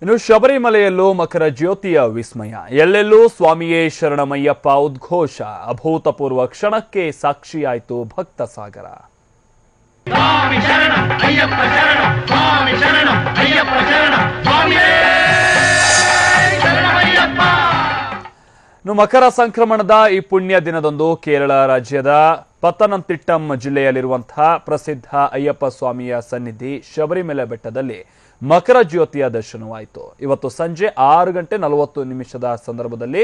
ಇನ್ನು ಶಬರಿಮಲೆಯಲ್ಲೂ ಮಕರ ಜ್ಯೋತಿಯ ವಿಸ್ಮಯ. ಎಲ್ಲೆಲ್ಲೂ ಸ್ವಾಮಿಯೇ ಶರಣಮಯ್ಯಪ್ಪ ಉದ್ಘೋಷ. ಅಭೂತಪೂರ್ವ ಕ್ಷಣಕ್ಕೆ ಸಾಕ್ಷಿಯಾಯಿತು ಭಕ್ತ ಸಾಗರ. ಇನ್ನು ಮಕರ ಸಂಕ್ರಮಣದ ಈ ಪುಣ್ಯ ದಿನದಂದು ಕೇರಳ ರಾಜ್ಯದ ಪತ್ತನಂತಿಟ್ಟಂ ಜಿಲ್ಲೆಯಲ್ಲಿರುವಂತಹ ಪ್ರಸಿದ್ಧ ಅಯ್ಯಪ್ಪ ಸ್ವಾಮಿಯ ಸನ್ನಿಧಿ ಶಬರಿಮಲೆ ಬೆಟ್ಟದಲ್ಲಿ ಮಕರ ಜ್ಯೋತಿಯ ದರ್ಶನವಾಯಿತು. ಇವತ್ತು ಸಂಜೆ 6:40 ಸಂದರ್ಭದಲ್ಲಿ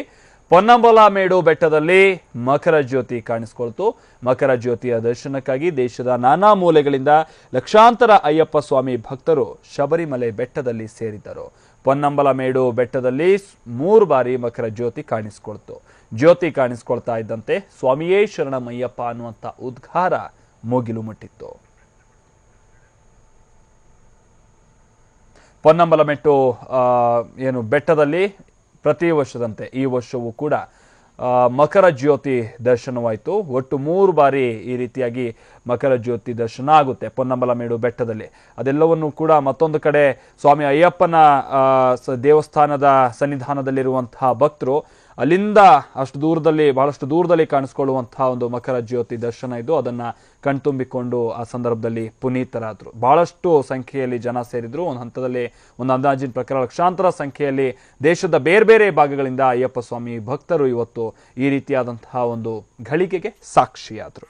ಪೊನ್ನಂಬಲಮೇಡು ಬೆಟ್ಟದಲ್ಲಿ ಮಕರ ಜ್ಯೋತಿ ಕಾಣಿಸಿಕೊಳ್ತು. ಮಕರ ಜ್ಯೋತಿಯ ದರ್ಶನಕ್ಕಾಗಿ ದೇಶದ ನಾನಾ ಮೂಲೆಗಳಿಂದ ಲಕ್ಷಾಂತರ ಅಯ್ಯಪ್ಪ ಸ್ವಾಮಿ ಭಕ್ತರು ಶಬರಿಮಲೆ ಬೆಟ್ಟದಲ್ಲಿ ಸೇರಿದ್ದರು. ಪೊನ್ನಂಬಲಮೇಡು ಬೆಟ್ಟದಲ್ಲಿ 3 ಬಾರಿ ಮಕರ ಜ್ಯೋತಿ ಕಾಣಿಸಿಕೊಳ್ತು. ಜ್ಯೋತಿ ಕಾಣಿಸಿಕೊಳ್ತಾ ಇದ್ದಂತೆ ಸ್ವಾಮಿಯೇ ಶರಣಮಯ್ಯಪ್ಪ ಅನ್ನುವಂಥ ಉದ್ಗಾರ ಮುಗಿಲು ಮುಟ್ಟಿತ್ತು. ಪೊನ್ನಂಬಲಮೆಟ್ಟು ಏನು ಬೆಟ್ಟದಲ್ಲಿ ಪ್ರತಿ ವರ್ಷದಂತೆ ಈ ವರ್ಷವೂ ಕೂಡ ಮಕರ ಜ್ಯೋತಿ ದರ್ಶನವಾಯಿತು. ಒಟ್ಟು 3 ಬಾರಿ ಈ ರೀತಿಯಾಗಿ ಮಕರ ಜ್ಯೋತಿ ದರ್ಶನ ಆಗುತ್ತೆ ಪೊನ್ನಂಬಲಮೇಡು ಬೆಟ್ಟದಲ್ಲಿ. ಅದೆಲ್ಲವನ್ನೂ ಕೂಡ ಮತ್ತೊಂದು ಕಡೆ ಸ್ವಾಮಿ ಅಯ್ಯಪ್ಪನ ದೇವಸ್ಥಾನದ ಸನ್ನಿಧಾನದಲ್ಲಿರುವಂತಹ ಭಕ್ತರು ಅಲ್ಲಿಂದ ಬಹಳಷ್ಟು ದೂರದಲ್ಲಿ ಕಾಣಿಸ್ಕೊಳ್ಳುವಂತಹ ಒಂದು ಮಕರ ಜ್ಯೋತಿ ದರ್ಶನ ಇದ್ದು ಅದನ್ನ ಕಣ್ತುಂಬಿಕೊಂಡು ಆ ಸಂದರ್ಭದಲ್ಲಿ ಪುನೀತರಾದ್ರು. ಬಹಳಷ್ಟು ಸಂಖ್ಯೆಯಲ್ಲಿ ಜನ ಸೇರಿದ್ರು. ಒಂದು ಹಂತದಲ್ಲಿ ಒಂದು ಅಂದಾಜಿನ ಪ್ರಕಾರ ಲಕ್ಷಾಂತರ ಸಂಖ್ಯೆಯಲ್ಲಿ ದೇಶದ ಬೇರೆ ಬೇರೆ ಭಾಗಗಳಿಂದ ಅಯ್ಯಪ್ಪ ಸ್ವಾಮಿ ಭಕ್ತರು ಇವತ್ತು ಈ ರೀತಿಯಾದಂತಹ ಒಂದು ಘಳಿಗೆಗೆ ಸಾಕ್ಷಿಯಾದರು.